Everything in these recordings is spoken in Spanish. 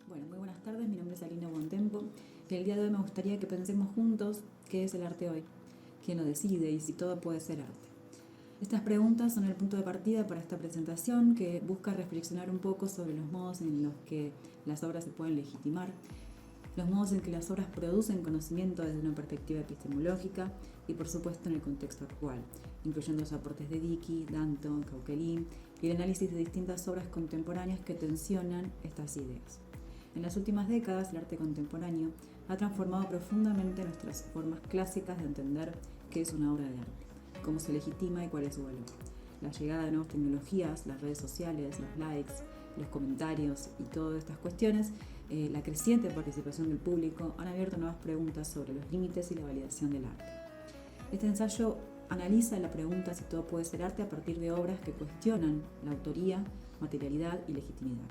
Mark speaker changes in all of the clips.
Speaker 1: Bueno, muy buenas tardes, mi nombre es Alina Bontempo y el día de hoy me gustaría que pensemos juntos qué es el arte hoy, quién lo decide y si todo puede ser arte. Estas preguntas son el punto de partida para esta presentación que busca reflexionar un poco sobre los modos en los que las obras se pueden legitimar, los modos en que las obras producen conocimiento desde una perspectiva epistemológica y por supuesto en el contexto actual, incluyendo los aportes de Dickey, Danton, Coquelin y el análisis de distintas obras contemporáneas que tensionan estas ideas. En las últimas décadas, el arte contemporáneo ha transformado profundamente nuestras formas clásicas de entender qué es una obra de arte, cómo se legitima y cuál es su valor. La llegada de nuevas tecnologías, las redes sociales, los likes, los comentarios y todas estas cuestiones, la creciente participación del público han abierto nuevas preguntas sobre los límites y la validación del arte. Este ensayo analiza la pregunta si todo puede ser arte a partir de obras que cuestionan la autoría, materialidad y legitimidad.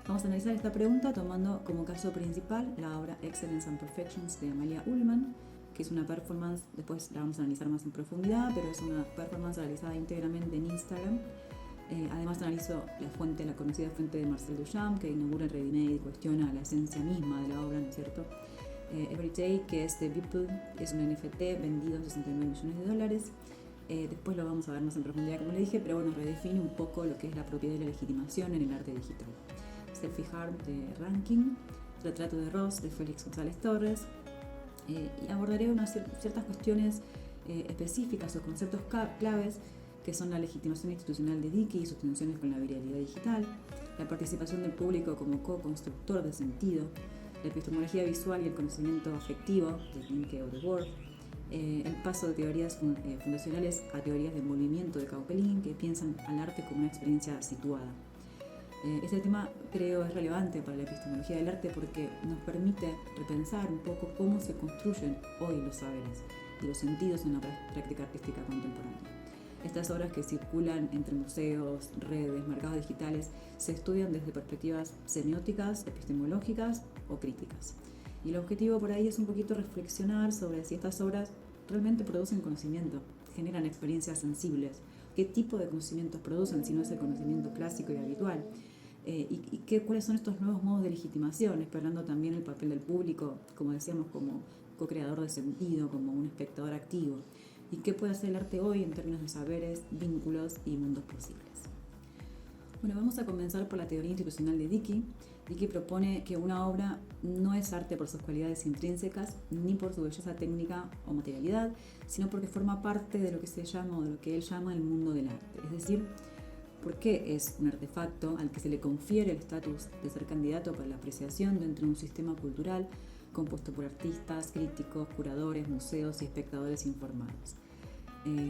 Speaker 1: Vamos a analizar esta pregunta tomando como caso principal la obra Excellence and Perfections de Amalia Ullmann, que es una performance, después la vamos a analizar más en profundidad, pero es una performance realizada íntegramente en Instagram. Además analizo la conocida fuente de Marcel Duchamp, que inaugura el ready-made y cuestiona la esencia misma de la obra, ¿no es cierto? Every Day, que es de Beeple, es un NFT vendido en $69 millones. Después lo vamos a ver más en profundidad, como le dije, pero bueno, redefine un poco lo que es la propiedad y la legitimación en el arte digital. Selfie Harm de Rankin, Retrato de Ross de Félix González Torres, y abordaré unas ciertas cuestiones específicas o conceptos claves que son la legitimación institucional de Dickey y sus tensiones con la viralidad digital, la participación del público como co-constructor de sentido, la epistemología visual y el conocimiento afectivo de Klimke o de Worth, el paso de teorías fundacionales a teorías del movimiento de Coquelin, que piensan al arte como una experiencia situada. Este tema creo es relevante para la epistemología del arte porque nos permite repensar un poco cómo se construyen hoy los saberes y los sentidos en la práctica artística contemporánea. Estas obras que circulan entre museos, redes, mercados digitales, se estudian desde perspectivas semióticas, epistemológicas o críticas. Y el objetivo por ahí es un poquito reflexionar sobre si estas obras realmente producen conocimiento, generan experiencias sensibles, qué tipo de conocimientos producen si no es el conocimiento clásico y habitual, cuáles son estos nuevos modos de legitimación, explorando también el papel del público, como decíamos, como co-creador de sentido, como un espectador activo, y qué puede hacer el arte hoy en términos de saberes, vínculos y mundos posibles. Bueno, vamos a comenzar por la teoría institucional de Dickey. Dickey propone que una obra no es arte por sus cualidades intrínsecas ni por su belleza técnica o materialidad, sino porque forma parte de lo que se llama o de lo que él llama el mundo del arte. Es decir, porque es un artefacto al que se le confiere el estatus de ser candidato para la apreciación dentro de un sistema cultural compuesto por artistas, críticos, curadores, museos y espectadores informados.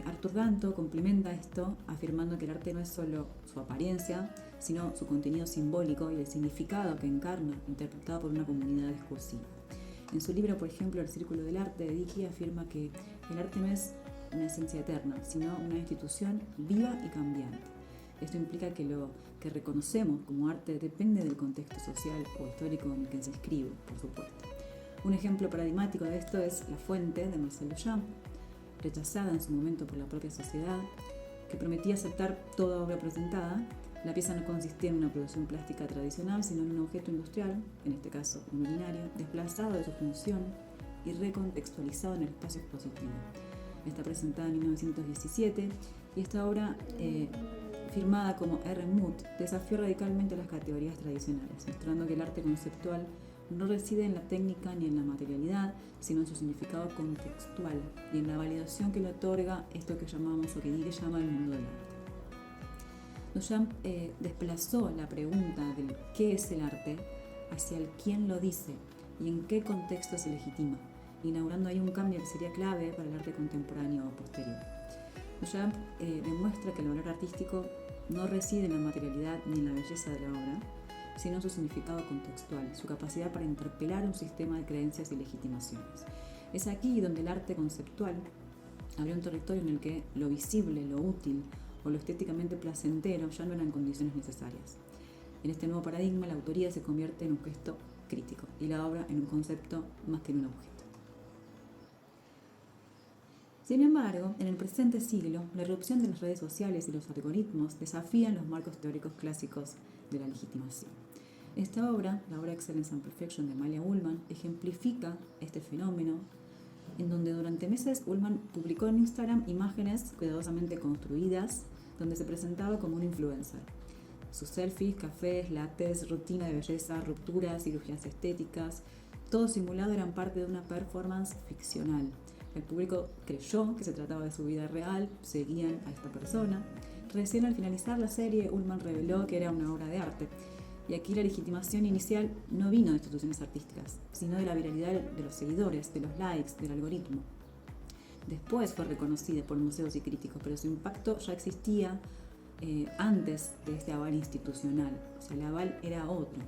Speaker 1: Arthur Danto complementa esto afirmando que el arte no es solo su apariencia, sino su contenido simbólico y el significado que encarna, interpretado por una comunidad discursiva. En su libro, por ejemplo, El Círculo del Arte, de Dickey afirma que el arte no es una esencia eterna, sino una institución viva y cambiante. Esto implica que lo que reconocemos como arte depende del contexto social o histórico en el que se inscribe, por supuesto. Un ejemplo paradigmático de esto es La Fuente de Marcel Duchamp, rechazada en su momento por la propia sociedad, que prometía aceptar toda obra presentada. La pieza no consistía en una producción plástica tradicional, sino en un objeto industrial, en este caso un urinario, desplazado de su función y recontextualizado en el espacio expositivo. Está presentada en 1917 y esta obra, firmada como R. Muth, desafió radicalmente las categorías tradicionales, mostrando que el arte conceptual no reside en la técnica ni en la materialidad, sino en su significado contextual y en la validación que le otorga esto que llamamos o que Dickey llama el mundo del arte. Duchamp desplazó la pregunta del qué es el arte hacia el quién lo dice y en qué contexto se legitima, inaugurando ahí un cambio que sería clave para el arte contemporáneo o posterior. Duchamp demuestra que el valor artístico no reside en la materialidad ni en la belleza de la obra, sino en su significado contextual, su capacidad para interpelar un sistema de creencias y legitimaciones. Es aquí donde el arte conceptual abrió un territorio en el que lo visible, lo útil o lo estéticamente placentero ya no eran condiciones necesarias. En este nuevo paradigma, la autoría se convierte en un gesto crítico y la obra en un concepto más que en un objeto. Sin embargo, en el presente siglo, la irrupción de las redes sociales y los algoritmos desafían los marcos teóricos clásicos de la legitimación. Esta obra, la obra Excellence and Perfection de Amalia Ullman, ejemplifica este fenómeno en donde durante meses Ullman publicó en Instagram imágenes cuidadosamente construidas donde se presentaba como un influencer. Sus selfies, cafés, lates, rutina de belleza, rupturas, cirugías estéticas, todo simulado eran parte de una performance ficcional. El público creyó que se trataba de su vida real, seguían a esta persona. Recién al finalizar la serie, Ullman reveló que era una obra de arte. Y aquí la legitimación inicial no vino de instituciones artísticas, sino de la viralidad de los seguidores, de los likes, del algoritmo. Después fue reconocida por museos y críticos, pero su impacto ya existía antes de este aval institucional. O sea, el aval era otro.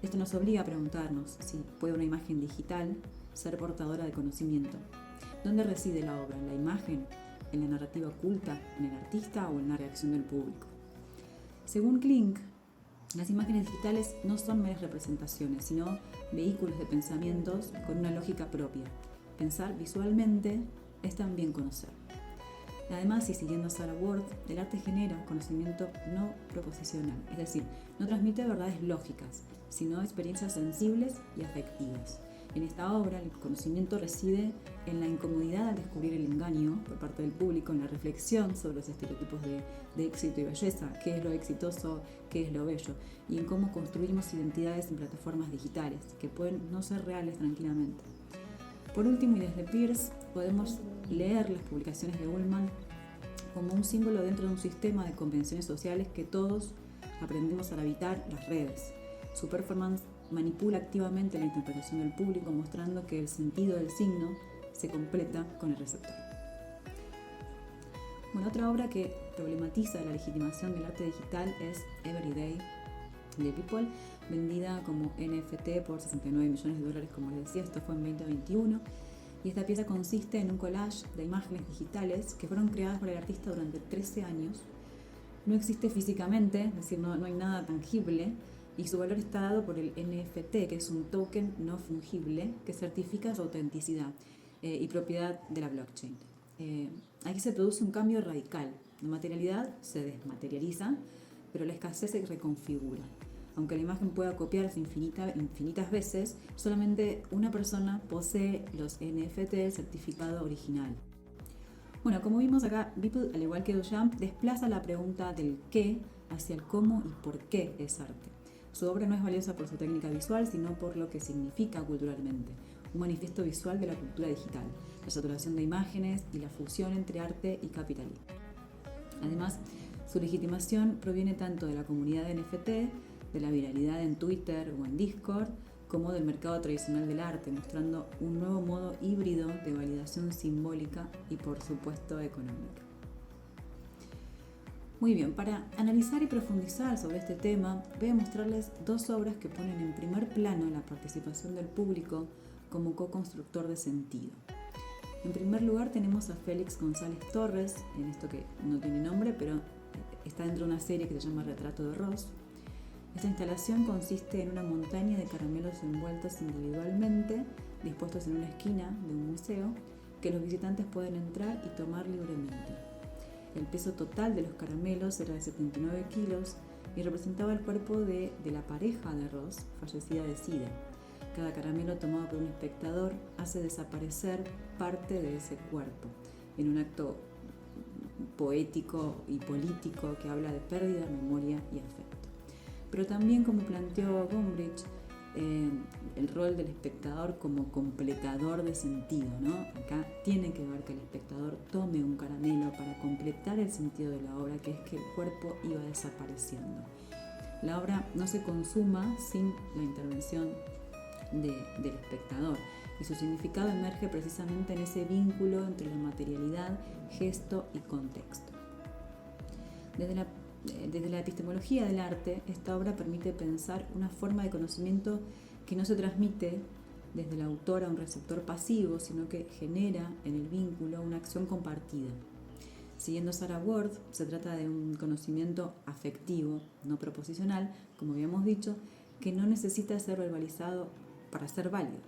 Speaker 1: Esto nos obliga a preguntarnos si puede una imagen digital ser portadora de conocimiento. ¿Dónde reside la obra? ¿En la imagen? ¿En la narrativa oculta? ¿En el artista o en la reacción del público? Según Klink, las imágenes digitales no son meras representaciones, sino vehículos de pensamientos con una lógica propia. Pensar visualmente es también conocer. Además, y siguiendo a Sarah Worth, el arte genera conocimiento no proposicional, es decir, no transmite verdades lógicas, sino experiencias sensibles y afectivas. En esta obra, el conocimiento reside en la incomodidad al descubrir el engaño por parte del público, en la reflexión sobre los estereotipos de éxito y belleza, qué es lo exitoso, qué es lo bello, y en cómo construimos identidades en plataformas digitales, que pueden no ser reales tranquilamente. Por último, y desde Peirce, podemos leer las publicaciones de Ullman como un símbolo dentro de un sistema de convenciones sociales que todos aprendemos a habitar las redes. Su performance manipula activamente la interpretación del público, mostrando que el sentido del signo se completa con el receptor. Bueno, otra obra que problematiza la legitimación del arte digital es Everyday de People, vendida como NFT por $69 millones, como les decía. Esto fue en 2021. Y esta pieza consiste en un collage de imágenes digitales que fueron creadas por el artista durante 13 años. No existe físicamente, es decir, no hay nada tangible, y su valor está dado por el NFT, que es un token no fungible que certifica su autenticidad y propiedad de la blockchain. Aquí se produce un cambio radical. La materialidad se desmaterializa, pero la escasez se reconfigura. Aunque la imagen pueda copiarse infinitas veces, solamente una persona posee los NFT del certificado original. Bueno, como vimos acá, Beeple, al igual que Duchamp, desplaza la pregunta del qué hacia el cómo y por qué es arte. Su obra no es valiosa por su técnica visual, sino por lo que significa culturalmente, un manifiesto visual de la cultura digital, la saturación de imágenes y la fusión entre arte y capitalismo. Además, su legitimación proviene tanto de la comunidad de NFT, de la viralidad en Twitter o en Discord, como del mercado tradicional del arte, mostrando un nuevo modo híbrido de validación simbólica y, por supuesto, económica. Muy bien, para analizar y profundizar sobre este tema, voy a mostrarles dos obras que ponen en primer plano la participación del público como co-constructor de sentido. En primer lugar tenemos a Félix González Torres, en esto que no tiene nombre, pero está dentro de una serie que se llama Retrato de Ross. Esta instalación consiste en una montaña de caramelos envueltos individualmente, dispuestos en una esquina de un museo, que los visitantes pueden entrar y tomar libremente. El peso total de los caramelos era de 79 kilos y representaba el cuerpo de la pareja de Ross, fallecida de SIDA. Cada caramelo tomado por un espectador hace desaparecer parte de ese cuerpo, en un acto poético y político que habla de pérdida, memoria y afecto. Pero también, como planteó Gombrich, el rol del espectador como completador de sentido, ¿no? Acá tiene que ver que el espectador tome un caramelo para completar el sentido de la obra, que es que el cuerpo iba desapareciendo. La obra no se consuma sin la intervención del espectador, y su significado emerge precisamente en ese vínculo entre la materialidad, gesto y contexto. Desde la epistemología del arte, esta obra permite pensar una forma de conocimiento que no se transmite desde el autor a un receptor pasivo, sino que genera en el vínculo una acción compartida. Siguiendo Sarah Worth, se trata de un conocimiento afectivo, no proposicional, como habíamos dicho, que no necesita ser verbalizado para ser válido.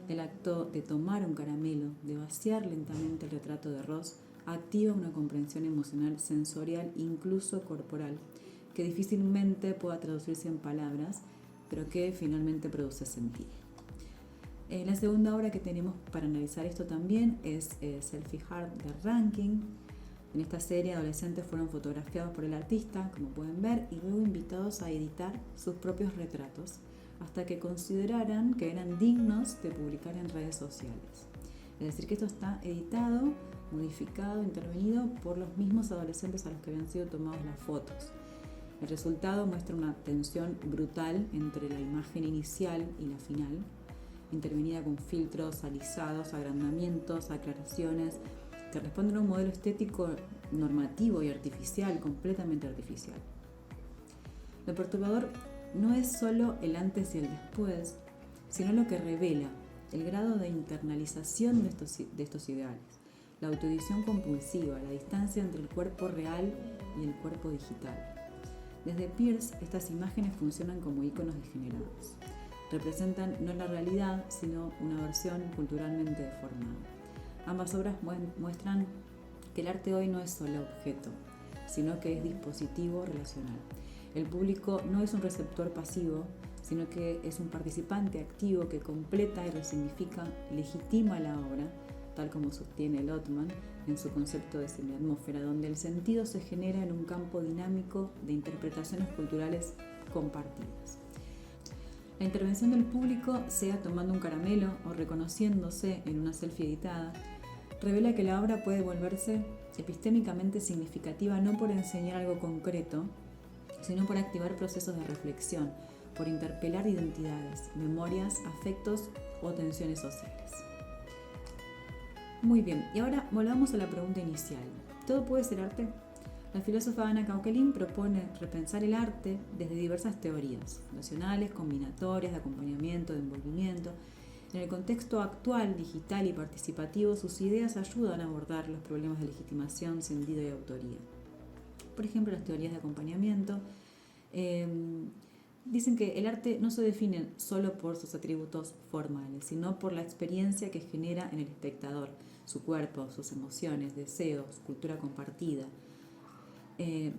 Speaker 1: El acto de tomar un caramelo, de vaciar lentamente el retrato de Ross, activa una comprensión emocional sensorial, incluso corporal, que difícilmente pueda traducirse en palabras, pero que finalmente produce sentido. La segunda obra que tenemos para analizar esto también es Selfie Heart de Rankin. En esta serie, adolescentes fueron fotografiados por el artista, como pueden ver, y luego invitados a editar sus propios retratos, hasta que consideraran que eran dignos de publicar en redes sociales. Es decir, que esto está editado, modificado, intervenido por los mismos adolescentes a los que habían sido tomadas las fotos. El resultado muestra una tensión brutal entre la imagen inicial y la final, intervenida con filtros, alisados, agrandamientos, aclaraciones, que responden a un modelo estético normativo y artificial, completamente artificial. Lo perturbador no es solo el antes y el después, sino lo que revela el grado de internalización de estos ideales, la autoedición compulsiva, la distancia entre el cuerpo real y el cuerpo digital. Desde Peirce, estas imágenes funcionan como íconos degenerados. Representan no la realidad, sino una versión culturalmente deformada. Ambas obras muestran que el arte hoy no es solo objeto, sino que es dispositivo relacional. El público no es un receptor pasivo, sino que es un participante activo que completa y resignifica, legitima la obra, tal como sostiene Lotman en su concepto de semiatmósfera, donde el sentido se genera en un campo dinámico de interpretaciones culturales compartidas. La intervención del público, sea tomando un caramelo o reconociéndose en una selfie editada, revela que la obra puede volverse epistémicamente significativa no por enseñar algo concreto, sino por activar procesos de reflexión, por interpelar identidades, memorias, afectos o tensiones sociales. Muy bien, y ahora volvamos a la pregunta inicial. ¿Todo puede ser arte? La filósofa Anna Cauquelin propone repensar el arte desde diversas teorías, fundacionales, combinatorias, de acompañamiento, de envolvimiento. En el contexto actual, digital y participativo, sus ideas ayudan a abordar los problemas de legitimación, sentido y autoría. Por ejemplo, las teorías de acompañamiento dicen que el arte no se define solo por sus atributos formales, sino por la experiencia que genera en el espectador, su cuerpo, sus emociones, deseos, cultura compartida.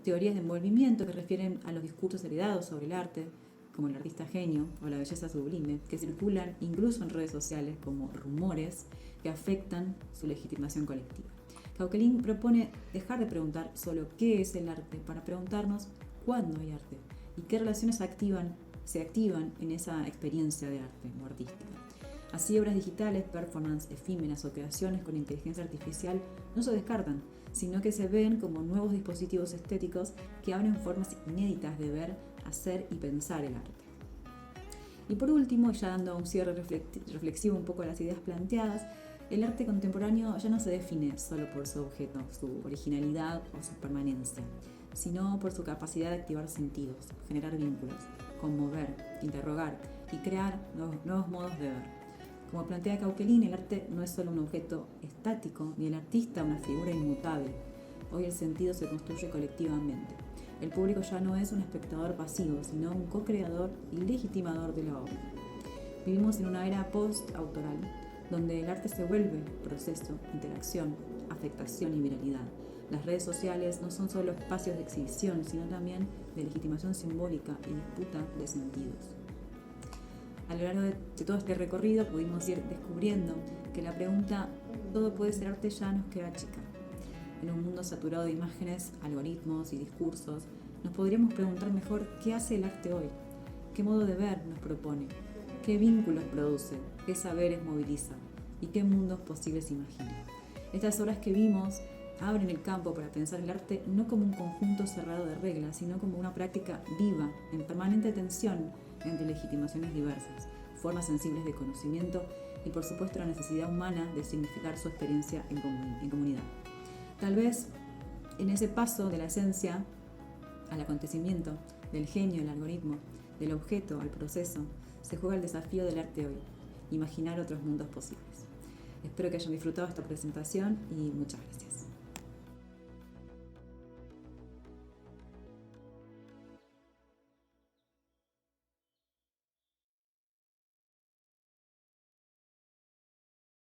Speaker 1: Teorías de envolvimiento que refieren a los discursos heredados sobre el arte, como el artista genio o la belleza sublime, que circulan incluso en redes sociales como rumores que afectan su legitimación colectiva. Cauquelin propone dejar de preguntar solo qué es el arte para preguntarnos cuándo hay arte y qué relaciones se activan en esa experiencia de arte o artística. Así, obras digitales, performance, efímeras o creaciones con inteligencia artificial no se descartan, sino que se ven como nuevos dispositivos estéticos que abren formas inéditas de ver, hacer y pensar el arte. Y por último, ya dando un cierre reflexivo un poco a las ideas planteadas, el arte contemporáneo ya no se define solo por su objeto, su originalidad o su permanencia, sino por su capacidad de activar sentidos, generar vínculos, conmover, interrogar y crear nuevos modos de ver. Como plantea Cauquelin, el arte no es solo un objeto estático, ni el artista una figura inmutable. Hoy el sentido se construye colectivamente. El público ya no es un espectador pasivo, sino un co-creador y legitimador de la obra. Vivimos en una era post-autoral, donde el arte se vuelve proceso, interacción, afectación y viralidad. Las redes sociales no son solo espacios de exhibición, sino también de legitimación simbólica y disputa de sentidos. A lo largo de todo este recorrido pudimos ir descubriendo que la pregunta ¿todo puede ser arte? Ya nos queda chica. En un mundo saturado de imágenes, algoritmos y discursos, nos podríamos preguntar mejor qué hace el arte hoy, qué modo de ver nos propone, qué vínculos produce, qué saberes moviliza y qué mundos posibles imagina. Estas obras que vimos abren el campo para pensar el arte no como un conjunto cerrado de reglas, sino como una práctica viva, en permanente tensión entre legitimaciones diversas, formas sensibles de conocimiento y, por supuesto, la necesidad humana de significar su experiencia en comunidad. Tal vez en ese paso de la esencia al acontecimiento, del genio al algoritmo, del objeto al proceso, se juega el desafío del arte hoy, imaginar otros mundos posibles. Espero que hayan disfrutado esta presentación y muchas gracias.